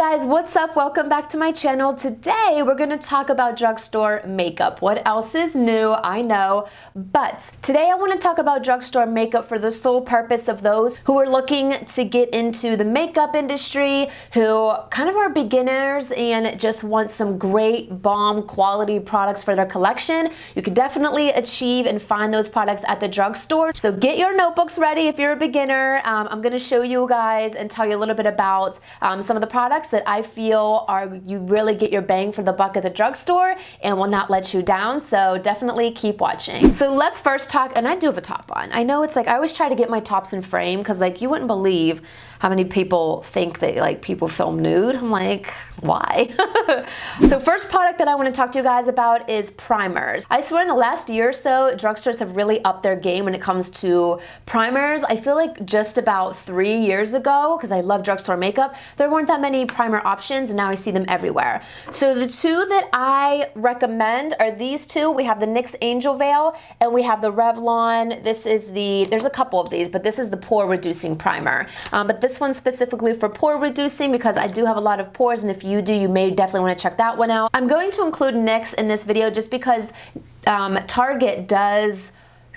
guys, what's up? Welcome back to my channel. Today we're going to talk about drugstore makeup. What else is new? I know, but today I want to talk about drugstore makeup for the sole purpose of those who are looking to get into the makeup industry, who kind of are beginners and just want some great bomb quality products for their collection. You can definitely achieve and find those products at the drugstore. So get your notebooks ready if you're a beginner. I'm going to show you guys and tell you a little bit about some of the products that I feel you really get your bang for the buck at the drugstore and will not let you down. So definitely keep watching. So let's first talk, and I do have a top on. I know it's like I always try to get my tops in frame because like you wouldn't believe how many people think that like people film nude. I'm like, why? So first product that I want to talk to you guys about is primers. I swear in the last year or so, drugstores have really upped their game when it comes to primers. I feel like just about 3 years ago, because I love drugstore makeup, there weren't that many primer options, and now I see them everywhere. So the two that I recommend are these two. We have the NYX Angel Veil and we have the Revlon. This is there's a couple of these, but this is the pore reducing primer. But this one's specifically for pore reducing because I do have a lot of pores, and if you do, you may definitely want to check that one out. I'm going to include NYX in this video just because Target does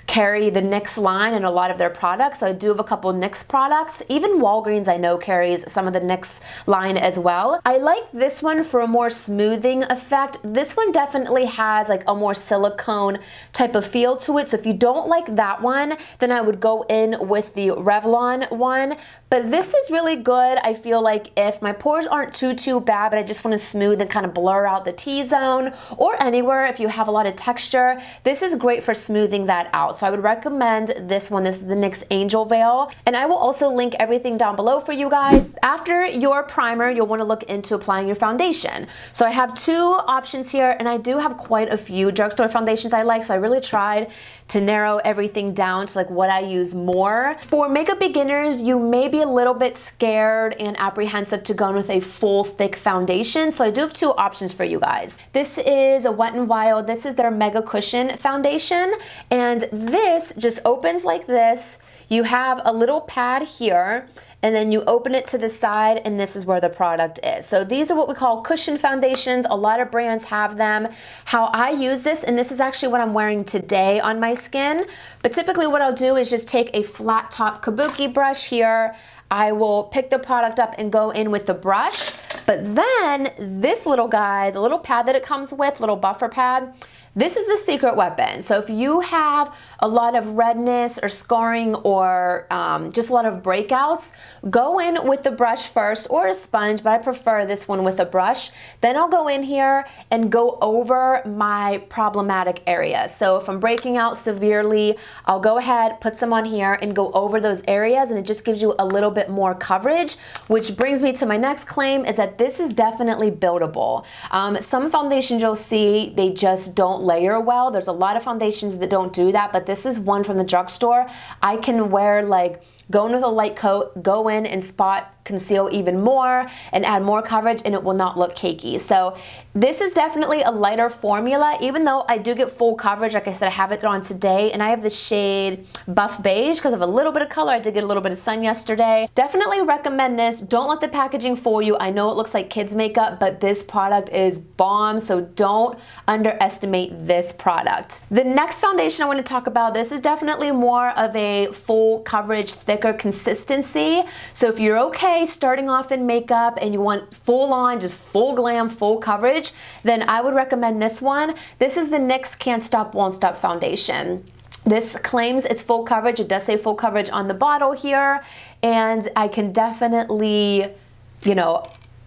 carry the NYX line in a lot of their products. So I do have a couple NYX products. Even Walgreens I know carries some of the NYX line as well. I like this one for a more smoothing effect. This one definitely has like a more silicone type of feel to it. So if you don't like that one, then I would go in with the Revlon one. But this is really good. I feel like if my pores aren't too bad, but I just want to smooth and kind of blur out the T-zone or anywhere if you have a lot of texture, this is great for smoothing that out. So I would recommend this one. This is the NYX Angel Veil. And I will also link everything down below for you guys. After your primer, you'll want to look into applying your foundation. So I have two options here, and I do have quite a few drugstore foundations I like, so I really tried to narrow everything down to like what I use more. For makeup beginners, you may be a little bit scared and apprehensive to go in with a full thick foundation. So I do have two options for you guys. This is a Wet n Wild. This is their Mega Cushion foundation, and this just opens like this. You have a little pad here, and then you open it to the side, and this is where the product is. So these are what we call cushion foundations. A lot of brands have them. How I use this, and this is actually what I'm wearing today on my skin, but typically what I'll do is just take a flat top kabuki brush here. I will pick the product up and go in with the brush, but then this little guy, the little pad that it comes with, little buffer pad, this is the secret weapon. So if you have a lot of redness or scarring or just a lot of breakouts, go in with the brush first or a sponge, but I prefer this one with a brush. Then I'll go in here and go over my problematic areas. So if I'm breaking out severely, I'll go ahead, put some on here and go over those areas, and it just gives you a little bit more coverage, which brings me to my next claim is that this is definitely buildable. Some foundations you'll see, they just don't layer well. There's a lot of foundations that don't do that, but this is one from the drugstore. I can wear like, go in with a light coat, go in and spot conceal even more and add more coverage, and it will not look cakey. So this is definitely a lighter formula, even though I do get full coverage. Like I said, I have it on today, and I have the shade Buff Beige because of a little bit of color. I did get a little bit of sun yesterday. Definitely recommend this. Don't let the packaging fool you. I know it looks like kids makeup, but this product is bomb, so don't underestimate this product. The next foundation I want to talk about, this is definitely more of a full coverage, thicker consistency. So if you're okay starting off in makeup and you want full on, just full glam, full coverage, then I would recommend this one. This is the NYX Can't Stop Won't Stop foundation. This claims it's full coverage. It does say full coverage on the bottle here, and I can definitely,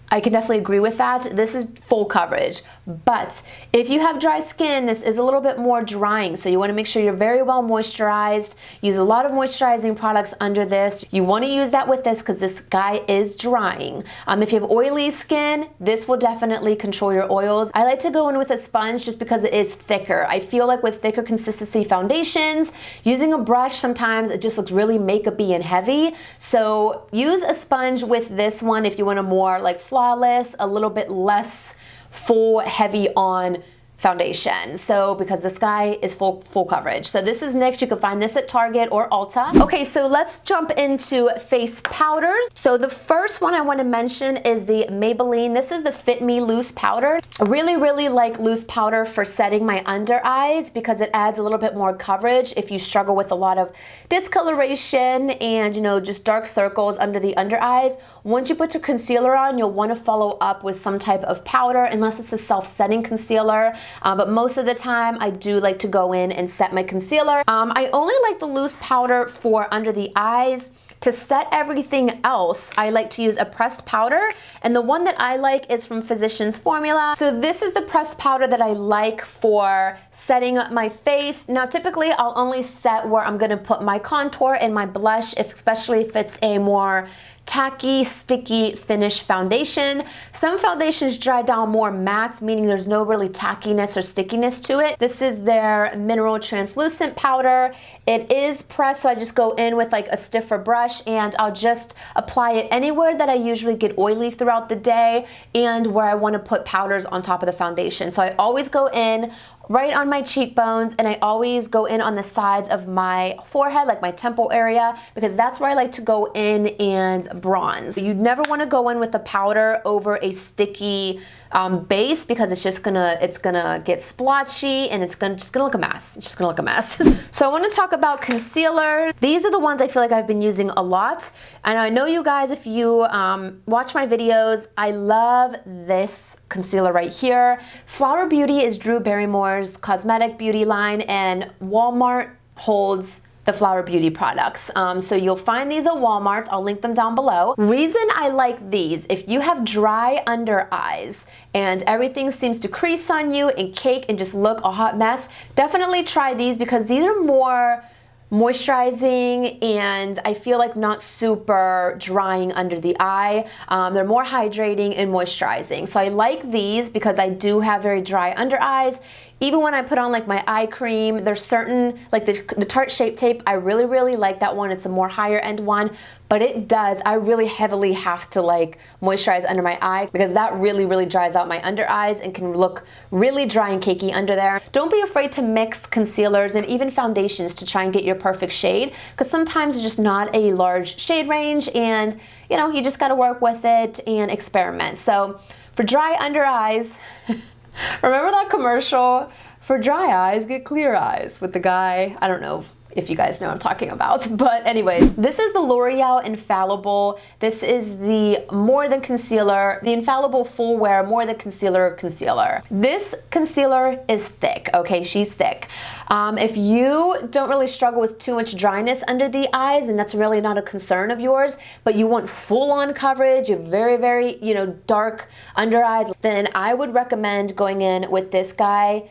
I can definitely agree with that. This is full coverage, but if you have dry skin, this is a little bit more drying. So you want to make sure you're very well moisturized. Use a lot of moisturizing products under this. You want to use that with this because this guy is drying. If you have oily skin, this will definitely control your oils. I like to go in with a sponge just because it is thicker. I feel like with thicker consistency foundations, using a brush, sometimes it just looks really makeup-y and heavy. So use a sponge with this one if you want a more like flawless, a little bit less full, heavy on foundation. So because this guy is full coverage. So this is NYX. You can find this at Target or Ulta. Okay, so let's jump into face powders. So the first one I want to mention is the Maybelline. This is the Fit Me Loose Powder. I really like loose powder for setting my under eyes because it adds a little bit more coverage if you struggle with a lot of discoloration and, you know, just dark circles under the under eyes. Once you put your concealer on, you'll want to follow up with some type of powder, unless it's a self-setting concealer. But most of the time I do like to go in and set my concealer. I only like the loose powder for under the eyes. To set everything else, I like to use a pressed powder, and the one that I like is from Physicians Formula. So this is the pressed powder that I like for setting up my face. Now typically I'll only set where I'm gonna put my contour and my blush, especially if it's a more tacky, sticky finish foundation. Some foundations dry down more matte, meaning there's no really tackiness or stickiness to it. This is their mineral translucent powder. It is pressed, so I just go in with like a stiffer brush and I'll just apply it anywhere that I usually get oily throughout the day and where I want to put powders on top of the foundation. So I always go in right on my cheekbones, and I always go in on the sides of my forehead, like my temple area, because that's where I like to go in and bronze. You never want to go in with a powder over a sticky base because it's gonna get splotchy and it's just gonna look a mess. It's just gonna look a mess. So I want to talk about concealer. These are the ones I feel like I've been using a lot, and I know you guys, if you watch my videos, I love this concealer right here. Flower Beauty is Drew Barrymore's cosmetic beauty line, and Walmart holds the Flower Beauty products. So you'll find these at Walmart. I'll link them down below. Reason I like these, if you have dry under eyes and everything seems to crease on you and cake and just look a hot mess, definitely try these because these are more moisturizing and I feel like not super drying under the eye. They're more hydrating and moisturizing. So I like these because I do have very dry under eyes. Even when I put on like my eye cream, there's certain, like the Tarte Shape Tape, I really like that one. It's a more higher end one, but it does, I really heavily have to like moisturize under my eye because that really dries out my under eyes and can look really dry and cakey under there. Don't be afraid to mix concealers and even foundations to try and get your perfect shade, because sometimes it's just not a large shade range and you know, you just gotta work with it and experiment. So for dry under eyes, remember that commercial? For dry eyes, get clear eyes with the guy, I don't know if you guys know what I'm talking about. But anyways, this is the L'Oreal Infallible. This is the More Than Concealer, the Infallible Full Wear More Than Concealer concealer. This concealer is thick, okay? She's thick. If you don't really struggle with too much dryness under the eyes, and that's really not a concern of yours, but you want full-on coverage, you have very, you know, dark under eyes, then I would recommend going in with this guy.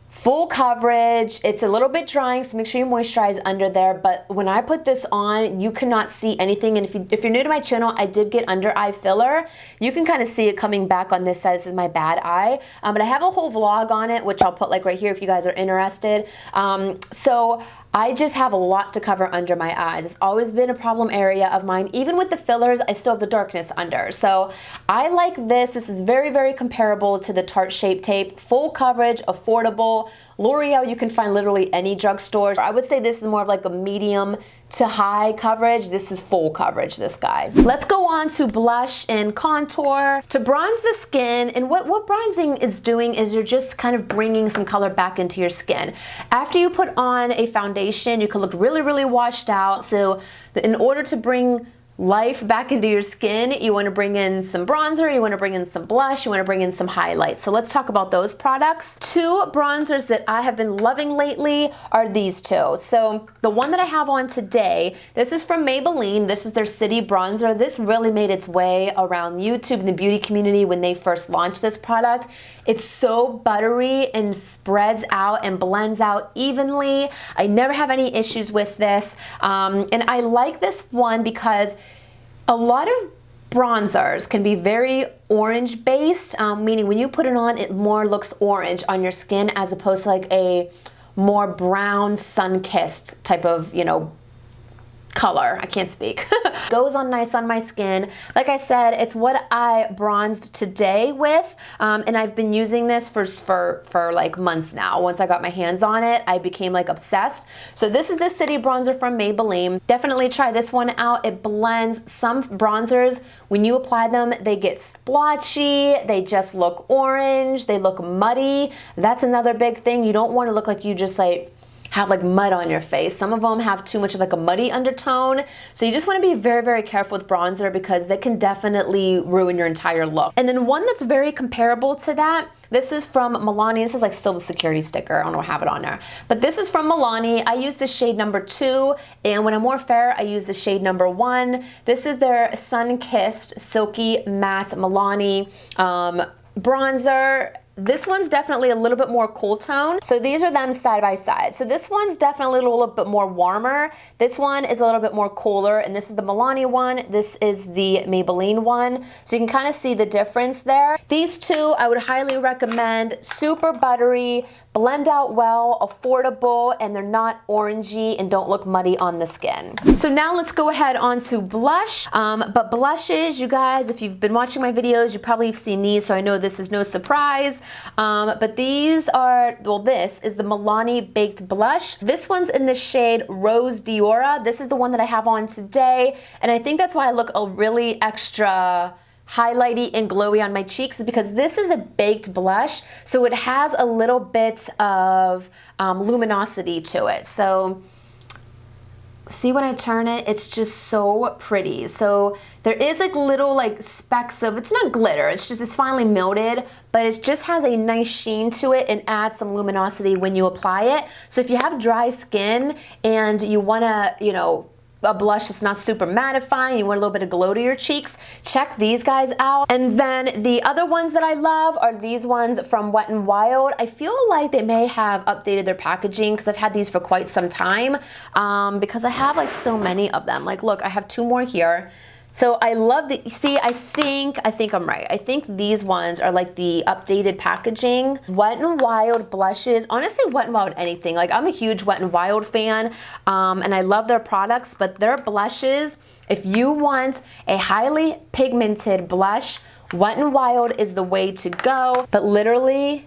Full coverage. It's a little bit drying, so make sure you moisturize under there, but when I put this on, you cannot see anything. And if you're new to my channel, I did get under eye filler. You can kind of see it coming back on this side. This is my bad eye, but I have a whole vlog on it, which I'll put like right here if you guys are interested. So I just have a lot to cover under my eyes. It's always been a problem area of mine. Even with the fillers, I still have the darkness under. So I like this. This is very comparable to the Tarte Shape Tape. Full coverage, affordable. L'Oreal, you can find literally any drugstore. I would say this is more of like a medium to high coverage. This is full coverage, this guy. Let's go on to blush and contour. To bronze the skin, and what bronzing is doing is you're just kind of bringing some color back into your skin. After you put on a foundation, you can look really washed out. So in order to bring life back into your skin, you want to bring in some bronzer, you want to bring in some blush, you want to bring in some highlights. So let's talk about those products. Two bronzers that I have been loving lately are these two. So the one that I have on today, this is from Maybelline. This is their City Bronzer. This really made its way around YouTube and the beauty community when they first launched this product. It's so buttery and spreads out and blends out evenly. I never have any issues with this. And I like this one because a lot of bronzers can be very orange based, meaning when you put it on, it more looks orange on your skin as opposed to like a more brown sun-kissed type of, you know, color. I can't speak. Goes on nice on my skin. Like I said, it's what I bronzed today with, and I've been using this for like months now. Once I got my hands on it, I became like obsessed. So this is the City Bronzer from Maybelline. Definitely try this one out. It blends. Some bronzers, when you apply them, they get splotchy, they just look orange, they look muddy. That's another big thing. You don't want to look like you just like have like mud on your face. Some of them have too much of like a muddy undertone. So you just want to be very, very careful with bronzer because they can definitely ruin your entire look. And then one that's very comparable to that, this is from Milani. This is like still the security sticker. I don't know have it on there. But this is from Milani. I use the shade number 2. And when I'm more fair, I use the shade number 1. This is their Sun-Kissed Silky Matte Milani bronzer. This one's definitely a little bit more cool tone. So these are them side by side. So this one's definitely a little bit more warmer. This one is a little bit more cooler, and this is the Milani one. This is the Maybelline one. So you can kind of see the difference there. These two I would highly recommend. Super buttery, blend out well, affordable, and they're not orangey and don't look muddy on the skin. So now let's go ahead on to blush. But blushes, you guys, if you've been watching my videos, you probably have seen these, so I know this is no surprise. But these are, well, this is the Milani Baked Blush. This one's in the shade Rose Diora. This is the one that I have on today, and I think that's why I look a really extra highlighty and glowy on my cheeks, is because this is a baked blush, so it has a little bit of luminosity to it. So see when I turn it, it's just so pretty. So there is like little like specks of, it's not glitter, it's just, it's finely melted, but it just has a nice sheen to it and adds some luminosity when you apply it. So if you have dry skin and you wanna, you know, a blush that's not super mattifying, you want a little bit of glow to your cheeks, check these guys out. And then the other ones that I love are these ones from Wet n Wild. I feel like they may have updated their packaging because I've had these for quite some time, because I have like so many of them. Like look, I have 2 more here. So I love the, see, I think I'm right. I think these ones are like the updated packaging. Wet n Wild blushes, honestly, Wet n Wild anything. Like I'm a huge Wet n Wild fan, and I love their products, but their blushes, if you want a highly pigmented blush, Wet n Wild is the way to go. But literally,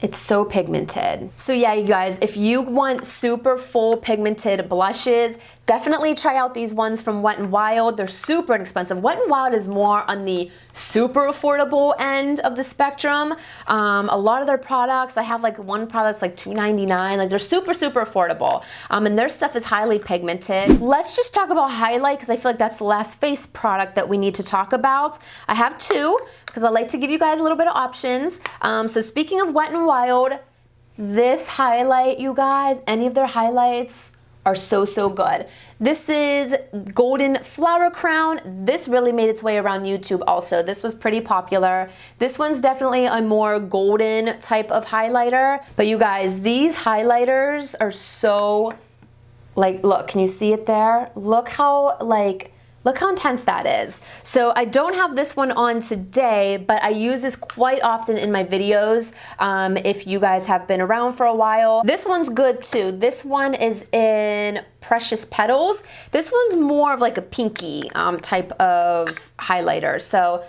it's so pigmented. So yeah, you guys, if you want super full pigmented blushes, definitely try out these ones from Wet n Wild. They're super inexpensive. Wet n Wild is more on the super affordable end of the spectrum. A lot of their products, I have like one product's like $2.99. Like they're super, super affordable. And their stuff is highly pigmented. Let's just talk about highlight because I feel like that's the last face product that we need to talk about. I have 2 because I like to give you guys a little bit of options. So speaking of Wet n Wild, this highlight, you guys, any of their highlights are so, so good. This is Golden Flower Crown. This really made its way around YouTube also. This was pretty popular. This one's definitely a more golden type of highlighter. But you guys, these highlighters are so, like, look, can you see it there? Look how, like, look how intense that is. So I don't have this one on today, but I use this quite often in my videos if you guys have been around for a while. This one's good too. This one is in Precious Petals. This one's more of like a pinky type of highlighter. So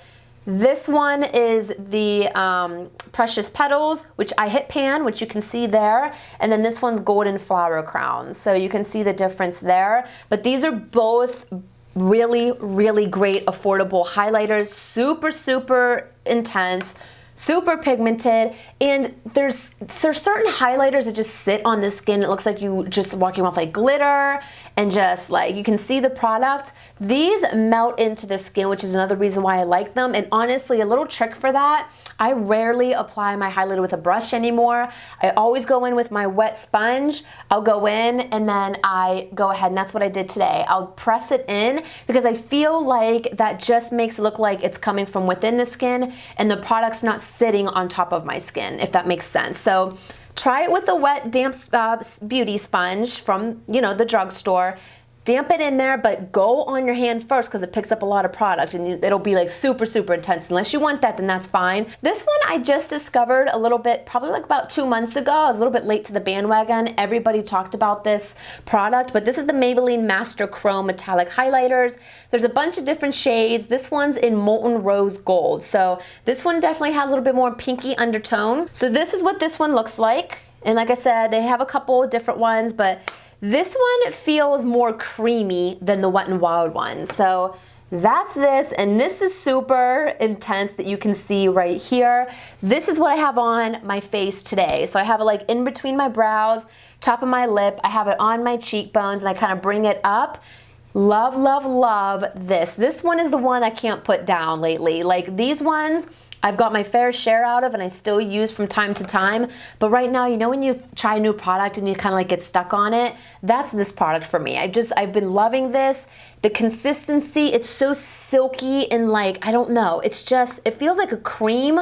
this one is the Precious Petals, which I hit pan, which you can see there. And then this one's Golden Flower Crown. So you can see the difference there. But these are both really, really great affordable highlighters, super, super intense, super pigmented, and there's certain highlighters that just sit on the skin. It looks like you just walking off like glitter, and just like you can see the product. These melt into the skin, which is another reason why I like them. And honestly, a little trick for that, I rarely apply my highlighter with a brush anymore. I always go in with my wet sponge. I'll go in and then I go ahead, and that's what I did today. I'll press it in because I feel like that just makes it look like it's coming from within the skin and the product's not sitting on top of my skin, if that makes sense. So try it with a wet, damp beauty sponge from, you know, the drugstore. damp it in there, but go on your hand first because it picks up a lot of product and it'll be like super, super intense. Unless you want that, then that's fine. This one I just discovered a little bit, probably like about 2 months ago. I was a little bit late to the bandwagon. Everybody talked about this product, but this is the Maybelline Master Chrome Metallic Highlighters. There's a bunch of different shades. This one's in Molten Rose Gold. So this one definitely has a little bit more pinky undertone. So this is what this one looks like. And like I said, they have a couple of different ones, but this one feels more creamy than the Wet n Wild one. So that's this, and this is super intense that you can see right here. This is what I have on my face today. So I have it like in between my brows, top of my lip. I have it on my cheekbones, and I kind of bring it up. Love, love, love this. This one is the one I can't put down lately. Like these ones, I've got my fair share out of and I still use from time to time. But right now, you know when you try a new product and you kind of like get stuck on it? That's this product for me. I've been loving this. The consistency, it's so silky and like, I don't know. It's just, it feels like a cream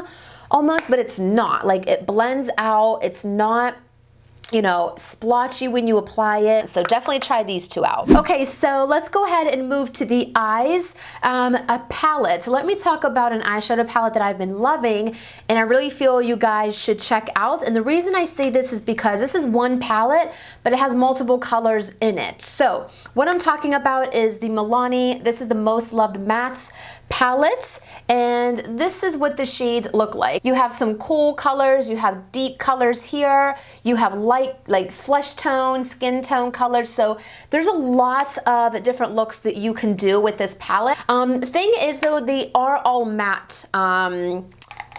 almost, but it's not. Like it blends out. It's not, you know, splotchy when you apply it. So definitely try these two out. Okay, so let's go ahead and move to the eyes. A palette. So let me talk about an eyeshadow palette that I've been loving and I really feel you guys should check out. And the reason I say this is because this is one palette, but it has multiple colors in it. So what I'm talking about is the Milani, this is the Most Loved Mattes palette, and this is what the shades look like. You have some cool colors, you have deep colors here, you have light like flesh tone, skin tone colors, so there's a lot of different looks that you can do with this palette. The thing is though, they are all matte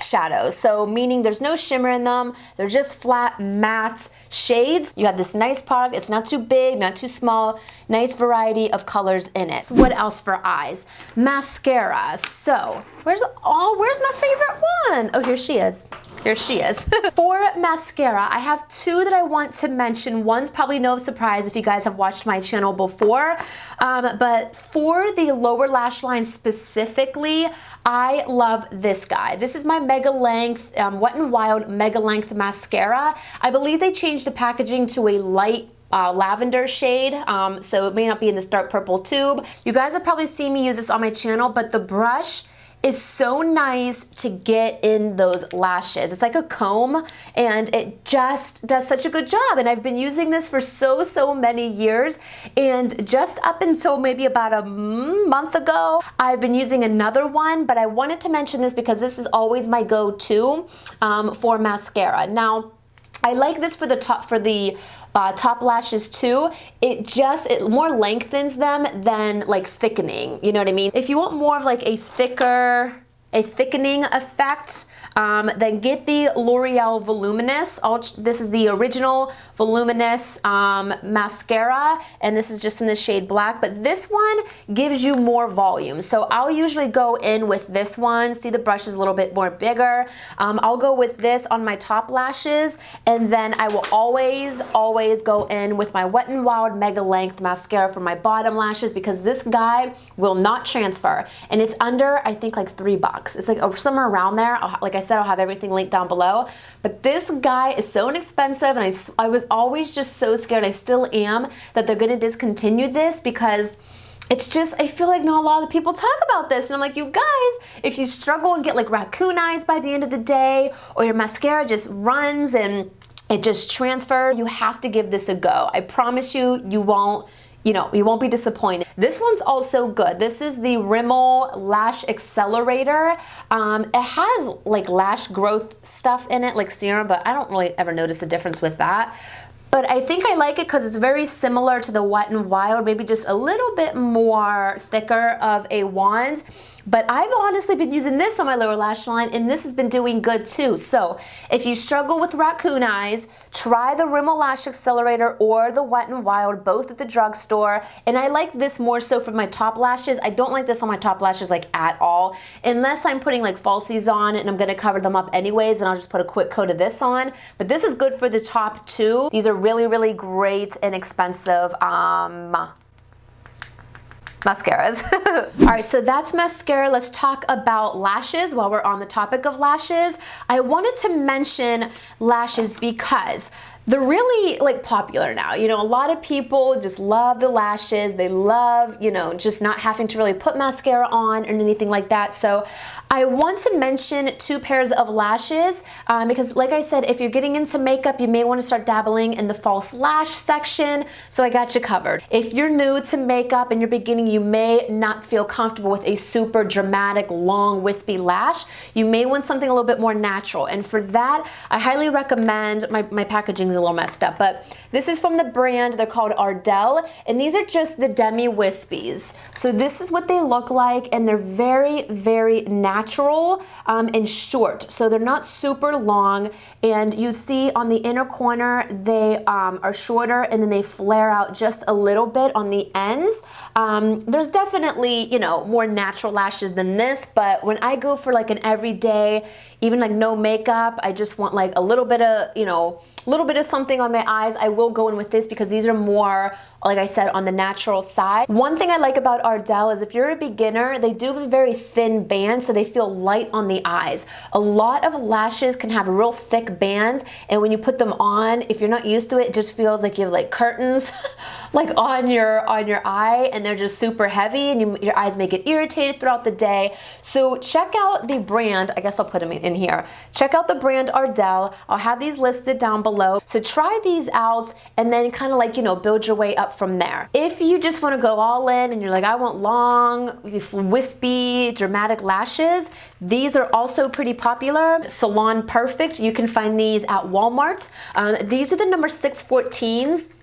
shadows, so meaning there's no shimmer in them, they're just flat matte shades. You have this nice product, it's not too big, not too small, nice variety of colors in it. So what else for eyes? Mascara. So where's my favorite one? Oh, here she is. Here she is. For mascara, I have two that I want to mention. One's probably no surprise if you guys have watched my channel before, but for the lower lash line specifically, I love this guy. This is my Mega Length, Wet n Wild Mega Length Mascara. I believe they changed the packaging to a light lavender shade, so it may not be in this dark purple tube. You guys have probably seen me use this on my channel, but the brush is so nice to get in those lashes. It's like a comb and it just does such a good job. And I've been using this for so many years, and just up until maybe about a month ago, I've been using another one, but I wanted to mention this because this is always my go-to for mascara. Now, I like this for the top lashes too. It more lengthens them than like thickening, you know what I mean? If you want more of like a thickening effect, then get the L'Oreal Voluminous. This is the original Voluminous mascara, and this is just in the shade black, but this one gives you more volume. So I'll usually go in with this one. See, the brush is a little bit more bigger. I'll go with this on my top lashes, and then I will always go in with my Wet n Wild Mega Length mascara for my bottom lashes, because this guy will not transfer, and it's under, I think, like $3. It's like somewhere around there. Like I said, I'll have everything linked down below, but this guy is so inexpensive, and I was always just so scared, I still am, that they're gonna discontinue this, because it's just, I feel like not a lot of people talk about this, and I'm like, you guys, if you struggle and get like raccoon eyes by the end of the day, or your mascara just runs and it just transfers, you have to give this a go. I promise you, you won't be disappointed. This one's also good. This is the Rimmel Lash Accelerator. It has like lash growth stuff in it, like serum, but I don't really ever notice a difference with that. But I think I like it because it's very similar to the Wet n Wild, maybe just a little bit more thicker of a wand. But I've honestly been using this on my lower lash line, and this has been doing good too. So if you struggle with raccoon eyes, try the Rimmel Lash Accelerator or the Wet n Wild, both at the drugstore. And I like this more so for my top lashes. I don't like this on my top lashes like at all, unless I'm putting like falsies on and I'm gonna cover them up anyways, and I'll just put a quick coat of this on. But this is good for the top too. These are really great, inexpensive mascaras. All right, so that's mascara. Let's talk about lashes while we're on the topic of lashes. I wanted to mention lashes because they're really like popular now. You know, a lot of people just love the lashes. They love, you know, just not having to really put mascara on or anything like that. So I want to mention 2 pairs of lashes because like I said, if you're getting into makeup, you may want to start dabbling in the false lash section. So I got you covered. If you're new to makeup and you're beginning, you may not feel comfortable with a super dramatic, long, wispy lash. You may want something a little bit more natural. And for that, I highly recommend, my packaging is a little messed up, but this is from the brand. They're called Ardell, and these are just the demi wispies. So this is what they look like, and they're very, very natural and short. So they're not super long, and you see on the inner corner they are shorter, and then they flare out just a little bit on the ends. There's definitely, you know, more natural lashes than this, but when I go for like an everyday, even like no makeup, I just want like a little bit of, you know, a little bit of something on my eyes, I will go in with this because these are more, like I said, on the natural side. One thing I like about Ardell is if you're a beginner, they do have a very thin band, so they feel light on the eyes. A lot of lashes can have real thick bands, and when you put them on, if you're not used to it, it just feels like you have like curtains like on your eye, and they're just super heavy, and your eyes may get irritated throughout the day. So check out the brand. I guess I'll put them in here. Check out the brand Ardell. I'll have these listed down below. So try these out and then kind of like, you know, build your way up from there. If you just want to go all in and you're like, I want long, wispy, dramatic lashes, these are also pretty popular. Salon Perfect. You can find these at Walmart. These are the number 614s.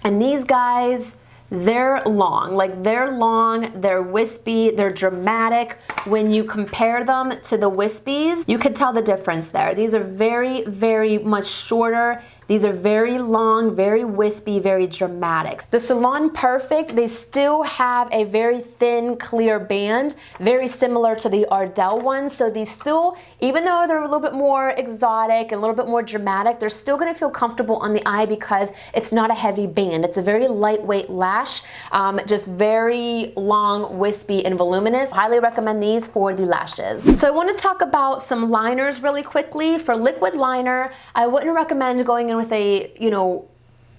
And these guys, they're long, they're wispy, they're dramatic. When you compare them to the wispies, you could tell the difference there. These are very, very much shorter. These are very long, very wispy, very dramatic. The Salon Perfect, they still have a very thin, clear band, very similar to the Ardell ones. So these still, even though they're a little bit more exotic and a little bit more dramatic, they're still gonna feel comfortable on the eye because it's not a heavy band. It's a very lightweight lash, just very long, wispy, and voluminous. Highly recommend these for the lashes. So I wanna talk about some liners really quickly. For liquid liner, I wouldn't recommend going in with a, you know,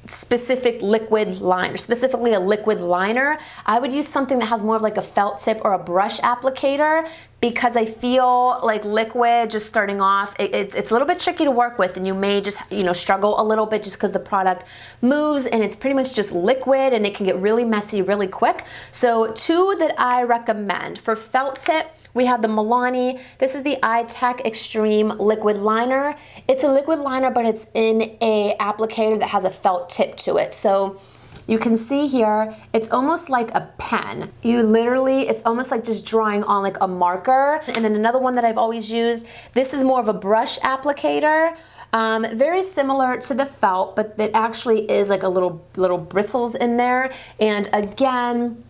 specific liquid liner, specifically a liquid liner. I would use something that has more of like a felt tip or a brush applicator because I feel like liquid just starting off, it's a little bit tricky to work with, and you may just, you know, struggle a little bit just because the product moves and it's pretty much just liquid and it can get really messy really quick. So 2 that I recommend for felt tip, we have the Milani. This is the iTech Extreme Liquid Liner. It's a liquid liner, but it's in a applicator that has a felt tip to it. So you can see here, it's almost like a pen. You literally, it's almost like just drawing on like a marker. And then another one that I've always used, this is more of a brush applicator. Very similar to the felt, but it actually is like a little bristles in there. And again,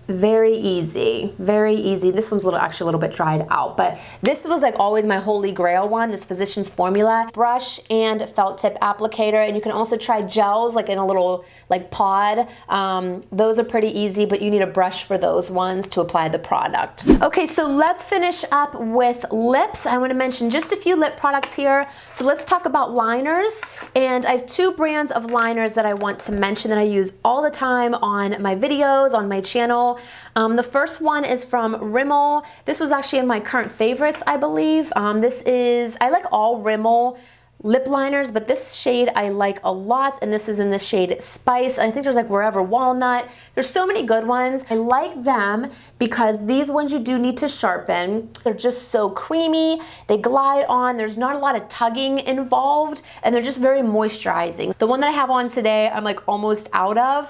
very easy, very easy. This one's actually a little bit dried out, but this was like always my holy grail one, this Physicians Formula brush and felt tip applicator. And you can also try gels like in a little like pod. Those are pretty easy, but you need a brush for those ones to apply the product. Okay, so let's finish up with lips. I want to mention just a few lip products here. So let's talk about liners. And I have 2 brands of liners that I want to mention that I use all the time on my videos, on my channel. The first one is from Rimmel. This was actually in my current favorites, I believe. I like all Rimmel lip liners, but this shade I like a lot, and this is in the shade Spice. I think there's like Wherever Walnut. There's so many good ones. I like them because these ones you do need to sharpen. They're just so creamy. They glide on. There's not a lot of tugging involved, and they're just very moisturizing. The one that I have on today, I'm like almost out of.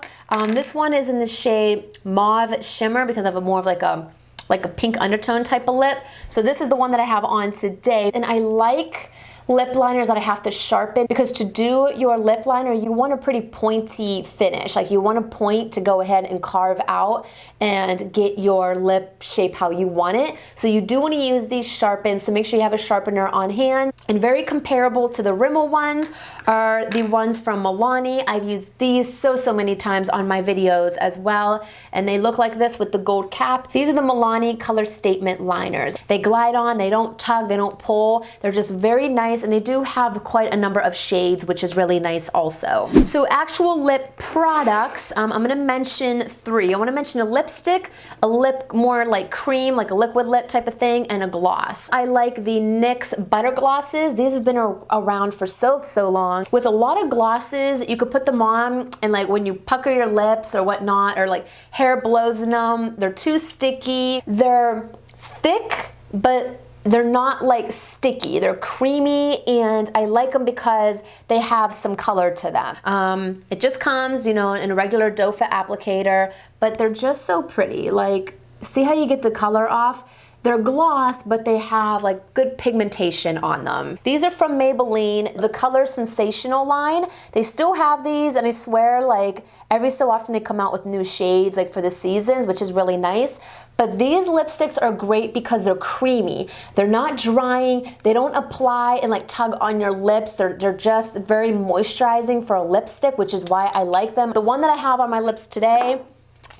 This one is in the shade Mauve Shimmer because I have more of like a pink undertone type of lip. So this is the one that I have on today, and I like lip liners that I have to sharpen because to do your lip liner, you want a pretty pointy finish. Like you want a point to go ahead and carve out and get your lip shape how you want it. So you do want to use these sharpened, so make sure you have a sharpener on hand. And very comparable to the Rimmel ones are the ones from Milani. I've used these so many times on my videos as well. And they look like this with the gold cap. These are the Milani Color Statement liners. They glide on, they don't tug, they don't pull. They're just very nice, and they do have quite a number of shades, which is really nice also. So actual lip products, I'm gonna mention 3. I wanna mention a lipstick, a lip more like cream, like a liquid lip type of thing, and a gloss. I like the NYX Butter Glosses. These have been around for so long. With a lot of glosses, you could put them on and like when you pucker your lips or whatnot, or like hair blows in them, they're too sticky. They're thick, but they're not like sticky. They're creamy, and I like them because they have some color to them. It just comes, you know, in a regular doe foot applicator, but they're just so pretty. Like, see how you get the color off? They're gloss, but they have like good pigmentation on them. These are from Maybelline, the Color Sensational line. They still have these, and I swear like every so often they come out with new shades like for the seasons, which is really nice. But these lipsticks are great because they're creamy. They're not drying, they don't apply and like tug on your lips. They're just very moisturizing for a lipstick, which is why I like them. The one that I have on my lips today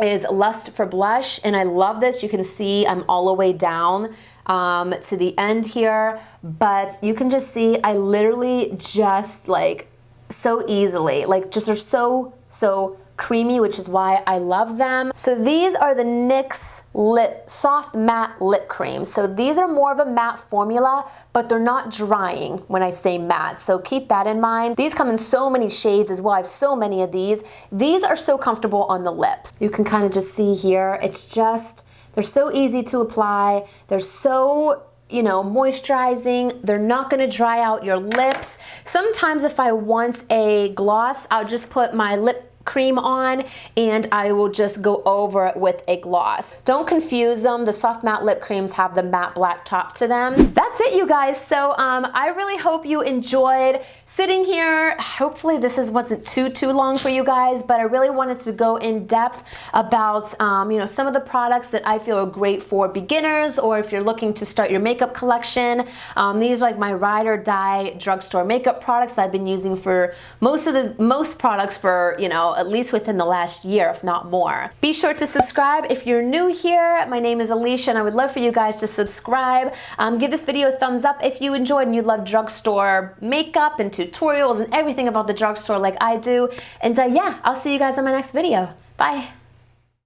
is Lust for Blush, and I love this. You can see I'm all the way down to the end here, but you can just see I literally just like so easily, like just are so creamy, which is why I love them. So these are the NYX Soft Matte Lip Cream. So these are more of a matte formula, but they're not drying when I say matte. So keep that in mind. These come in so many shades as well. I have so many of these. These are so comfortable on the lips. You can kind of just see here, it's just, they're so easy to apply. They're so, you know, moisturizing. They're not gonna dry out your lips. Sometimes if I want a gloss, I'll just put my lip cream on and I will just go over it with a gloss. Don't confuse them. The soft matte lip creams have the matte black top to them. That's it, you guys. So I really hope you enjoyed sitting here. Hopefully this wasn't too long for you guys, but I really wanted to go in depth about you know, some of the products that I feel are great for beginners, or if you're looking to start your makeup collection. These are like my ride or die drugstore makeup products that I've been using for most products for, you know, at least within the last year, if not more. Be sure to subscribe if you're new here. My name is Alicia, and I would love for you guys to subscribe. Give this video a thumbs up if you enjoyed and you love drugstore makeup and tutorials and everything about the drugstore like I do. And yeah, I'll see you guys on my next video. Bye.